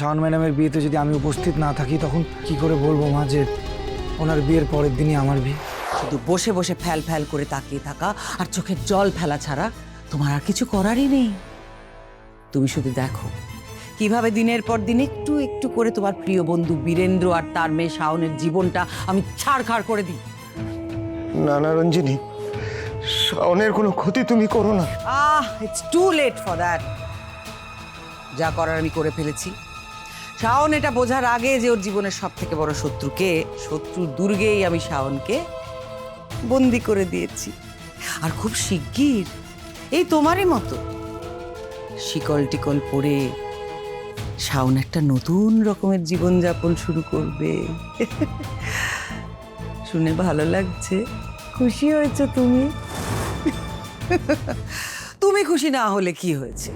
শাওন ম্যাডামের বিয়েতে যদি আমি উপস্থিত না থাকি তখন কি করে বলবো মা যে ওনার বিয়ের পরের দিনই আমার বিয়ে? শুধু বসে বসে ফ্যাল ফ্যাল করে তাকিয়ে থাকা আর চোখের জল ফেলা ছাড়া তোমার আর কিছু করারই নেই। তুমি শুধু দেখো কিভাবে দিনের পর দিন একটু একটু করে তোমার প্রিয় বন্ধু বীরেন্দ্র আর তার মেয়ে শাওনের জীবনটা আমি ছাড়খাড় করে দিই। না না রঞ্জিনী, শাওনের কোনো ক্ষতি তুমি করো না। It's too late for that. যা করার আমি করে ফেলেছি। শাওন এটা বোঝার আগে যে ওর জীবনের সব থেকে বড় শত্রুকে, শত্রুর দুর্গেই আমি শাওনকে বন্দি করে দিয়েছি। আর খুব শিগগির এই তোমারই মতো শিকল টিকল পরে শাওন একটা নতুন রকমের জীবনযাপন শুরু করবে। শুনে ভালো লাগছে? খুশি হয়েছো তুমি? তুমি খুশি না হলে কি হয়েছে?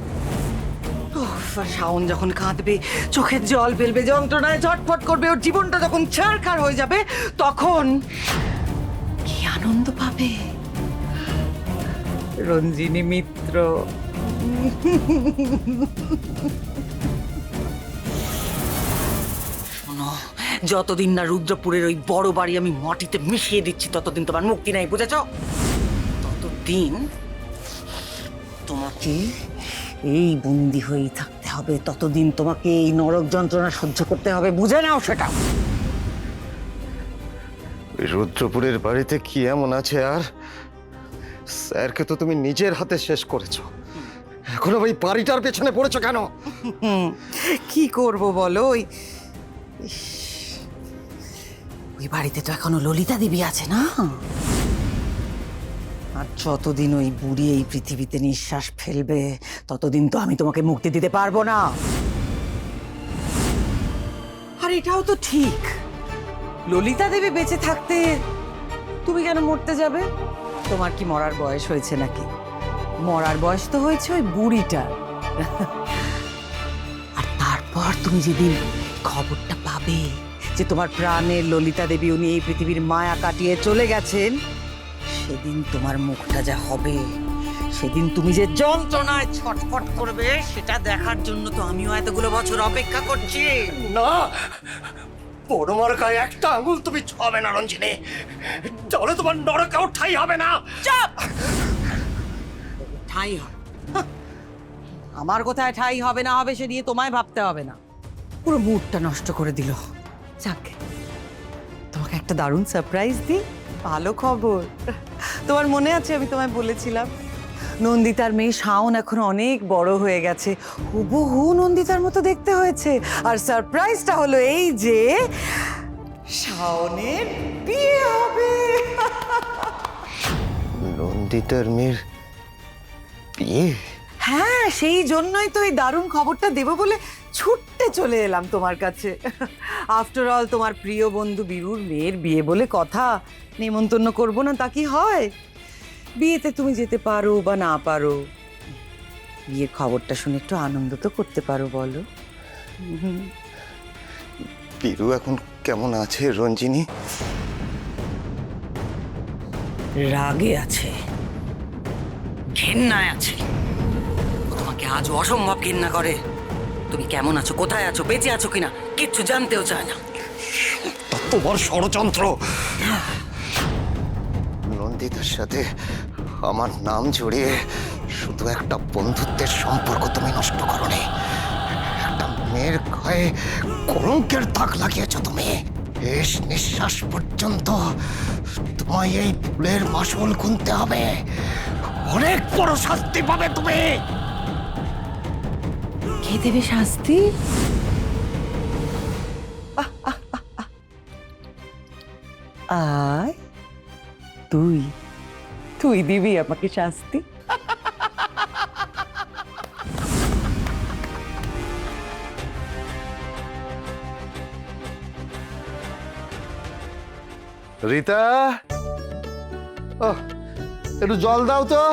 শাওন যখন কাঁদবে, চোখের জল ফেলবে, যন্ত্রণায় ঝটফট করবে, ওর জীবনটা যখন ছাড়খাড় হয়ে যাবে, তখন কি আনন্দ পাবে রঞ্জিনী মিত্র। শোনো, যতদিন না রুদ্রপুরের ওই বড় বাড়ি আমি মাটিতে মিশিয়ে দিচ্ছি ততদিন তোমার মুক্তি নাই, বুঝেছ? ততদিন তোমাকে এই বন্দি হয়েই থাকতে হবে, ততদিন তোমাকে এই নরক যন্ত্রণা সহ্য করতে হবে, বুঝে নাও সেটা। ওই রুদ্রপুরের বাড়িতে কি এমন আছে? আর স্যারকে তো তুমি নিজের হাতে শেষ করেছো, এখন ওই বাড়িটার পেছনে পড়েছো কেন? কি করব বলো? ওই বাড়িতে তো এখনো ললিতা দেবী আছে না? আর যতদিন ওই বুড়ি এই পৃথিবীতে নিঃশ্বাস ফেলবে ততদিন তো আমি তোমাকে মুক্তি দিতে পারবো না। আর এটাও তো ঠিক, ললিতা দেবী বেঁচে থাকতে তুমি কেন মরতে যাবে? তোমার কি মরার বয়স হয়েছে নাকি? মরার বয়স তো হয়েছে ওই বুড়িটার। আর তারপর তুমি যেদিন খবরটা পাবে যে তোমার প্রাণের ললিতা দেবী উনি এই পৃথিবীর মায়া কাটিয়ে চলে গেছেন, সেদিন তোমার মুখটা যা হবে, সেদিন তুমি যে যন্ত্রণায় ছটফট করবে, সেটা দেখার জন্য তো আমিও এতগুলো বছর অপেক্ষা করছি। না, বড়মার গায়ে একটা আঙুল তুমি ছবে না রঞ্জিনী, তাহলে তোমার নরকেও ঠাই হবে না। চুপ! ঠাই হবে? আমার কোথায় ঠাই হবে না হবে সে নিয়ে তোমায় ভাবতে হবে না। পুরো মুডটা নষ্ট করে দিল। যাক, তোমাকে একটা দারুণ সারপ্রাইজ দিই। ভালো খবর। তোমার মনে আছে আমি তোমায় বলেছিলাম নন্দিতার মেয়ে শাওন এখন অনেক বড় হয়ে গেছে, হুবহু নন্দিতার মতো দেখতে হয়েছে। আর সারপ্রাইজটা হলো এই যে শাওনের বিয়ে হবে। নন্দিতার মেয়ের বিয়ে? হ্যাঁ, সেই জন্যই তো এই দারুণ খবরটা দেবো বলে ছুটতে চলে এলাম তোমার কাছে। আফটার অল তোমার প্রিয় বন্ধু বীরুর মেয়ের বিয়ে বলে কথা, নেমন্তন্ন করবো না তা কি হয়? বিয়েতে তুমি যেতে পারো বা না পারো, বিয়ের খবরটা শুনে একটু আনন্দ তো করতে পারো, বলো? বীরু এখন কেমন আছে রঞ্জিনী? রাগে আছে, ঘেন্নায় আছে। ও তোমাকে আজও অসম্ভব ঘেন্না করে। তুমি কেমন আছো, কোথায় আছো, বেঁচে আছো কিনা কিচ্ছু জানতেও চায় না। তোমার ষড়যন্ত্র। নন্দিতার সাথে আমার নাম জড়িয়ে শুধু একটা বন্ধুত্বের সম্পর্ক তুমি নষ্ট করোনি, একটা মেয়ের গায়ে কলঙ্কের দাগ লাগিয়েছ তুমি। শেষ নিঃশ্বাস পর্যন্ত তোমায় এই ফুলের মাসুল গুনতে হবে, অনেক বড় শাস্তি পাবে তুমি। কে দেবে শাস্তি? আয়, তুই তুই দিবি আমাকে শাস্তি? রিতা, ও একটু জল দাও তো।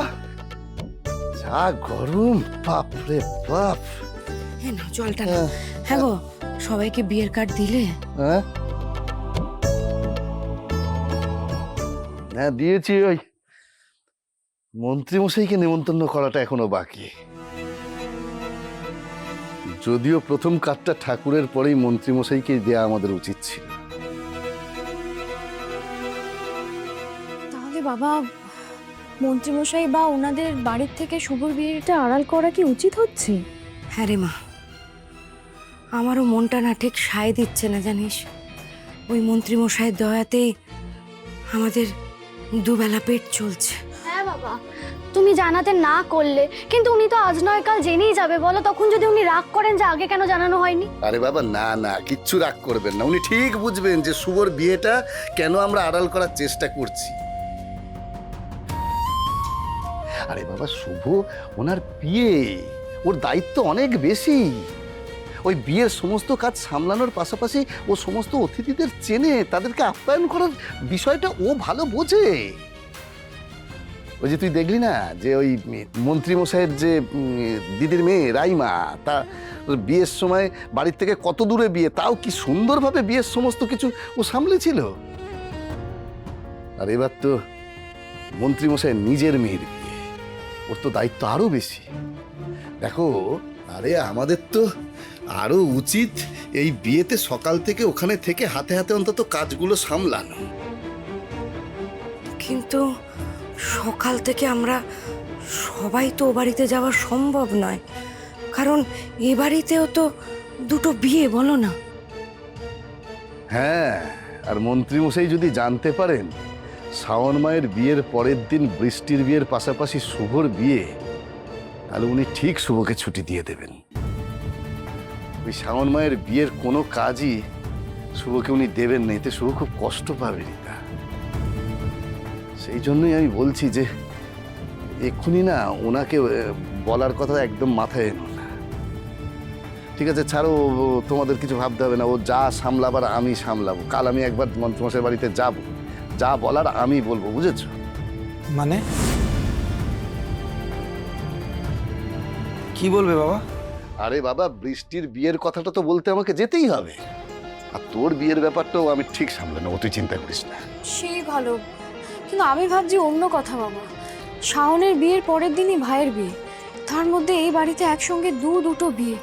যা গরম, বাপ রে বাপ। হ্যাঁ না, জলটা না। হ্যাঁ গো, সবাইকে বিয়ের কার্ড দিলে? হ্যাঁ হ্যাঁ দিয়েছি, ওই মন্ত্রী মশাইকে নেমন্তন্ন করাটা এখনো বাকি। যদিও প্রথম কার্ডটা ঠাকুরের পরেই মন্ত্রীমশাইকে দেয়া আমাদের উচিত ছিল। তাহলে বাবা, মন্ত্রীমশাই বা ওনাদের বাড়ির থেকে শুভর বিয়েটা আড়াল করা কি উচিত হচ্ছে? হ্যাঁ রে মা, আমারও মনটা না ঠিক সায় দিচ্ছে না জানিস। ওই মন্ত্রীমশাইয়ের দয়াতেই আমাদের দুবেলা পেট চলছে। হ্যাঁ বাবা, তুমি জানাতে না করলে, কিন্তু উনি তো আজ নয় কাল জেনেই যাবে। বলো, তখন যদি উনি রাগ করেন যে আগে কেন জানানো হয়নি? আরে বাবা, না না, কিচ্ছু রাগ করবেন না। উনি ঠিক বুঝবেন যে শুভর বিয়েটা কেন আমরা আড়াল করার চেষ্টা করছি। আরে বাবা, শুভ ওনার বিয়ে, ওর দায়িত্ব অনেক বেশি। ওই বিয়ের সমস্ত কাজ সামলানোর পাশাপাশি ও সমস্ত অতিথিদের চেনে, তাদেরকে আপ্যায়ন করার বিষয়টা ও ভালো বোঝে। ওই যে তুই দেখলি না যে ওই মন্ত্রীমশাইয়ের যে দিদির মেয়ে রাইমা, তা বিয়ের সময় বাড়ির থেকে কত দূরে বিয়ে, তাও কি সুন্দরভাবে বিয়ের সমস্ত কিছু ও সামলেছিল। আর এবার তো মন্ত্রীমশাইয়ের নিজের মেয়ের বিয়ে, ওর তো দায়িত্ব আরো বেশি। দেখো, আরে আমাদের তো আরো উচিত এই বিয়েতে সকাল থেকে ওখানে থেকে হাতে হাতে অন্তত কাজগুলো সামলানো। কিন্তু সকাল থেকে আমরা সবাই তো ও বাড়িতে যাওয়া সম্ভব নয়, কারণ এ বাড়িতেও তো দুটো বিয়ে, বলো না। হ্যাঁ, আর মন্ত্রীমশাই যদি জানতে পারেন শাওন মায়ের বিয়ের পরের দিন বৃষ্টির বিয়ের পাশাপাশি শুভর বিয়ে, তাহলে উনি ঠিক শুভকে ছুটি দিয়ে দেবেন। ওই শাওন মায়ের বিয়ের কোনো কাজই শুভকে উনি দেবেন না, এতে শুভ খুব কষ্ট পাবে রিতা। সেই জন্যই আমি বলছি যে এক্ষুনি না ওনাকে বলার কথা একদম মাথায় এনো না। ঠিক আছে, ছাড়ো, তোমাদের কিছু ভাবতে হবে না। ও যা সামলাবার আমি সামলাবো। কাল আমি একবার মন্ত্রীমশাইয়ের বাড়িতে যাব, যা বলার আমি বলবো, বুঝেছো? মানে কি বলবে বাবা? আরে বাবা, বৃষ্টির বিয়ের কথাটা তো বলতে আমাকে যেতেই হবে, আর তোর বিয়ের ব্যাপারটাও আমি ঠিক সামলে নেবো, তুই চিন্তা করিস না। সেই ভালো, কিন্তু আমি ভাবছি অন্য কথা বাবা। শাওনের বিয়ের পরের দিনই ভাইয়ের বিয়ে, তার মধ্যে এই বাড়িতে একসঙ্গে দুটো বিয়ে,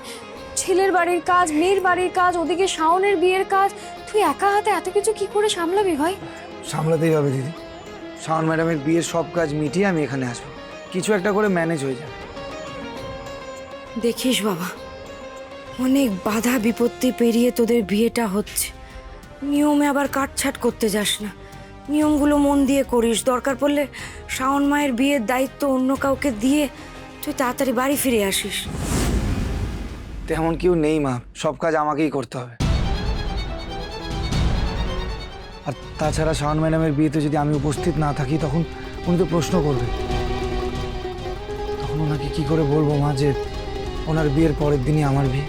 ছেলের বাড়ির কাজ, মেয়ের বাড়ির কাজ, ওদিকে শাওনের বিয়ের কাজ। তুই একা হাতে এত কিছু কি করে সামলাবি ভাই? সামলাতেই হবে দিদি। শাওন ম্যাডামের বিয়ের সব কাজ মিটিয়ে আমি এখানে আসবো, কিছু একটা করে ম্যানেজ হয়ে যাবে। দেখিস বাবা, অনেক বাধা বিপত্তি পেরিয়ে তোদের বিয়েটা হচ্ছে। নিয়মে আবার কাটছাট করতে যাস না, নিয়মগুলো মন দিয়ে করিস। দরকার পড়লে শাওন মায়ের বিয়ের দায়িত্ব অন্য কাউকে দিয়ে তুই তাড়াতাড়ি বাড়ি ফিরে আসিস। তেমন কেউ নেই মা, সব কাজ আমাকেই করতে হবে। আর তাছাড়া শাওন ম্যাডামের বিয়েতে যদি আমি উপস্থিত না থাকি, তখন উনি তো প্রশ্ন করবে। তখন ওনাকে কি করে বলবো মা যে ওনার বিয়ের পরের দিনই আমার বিয়ে?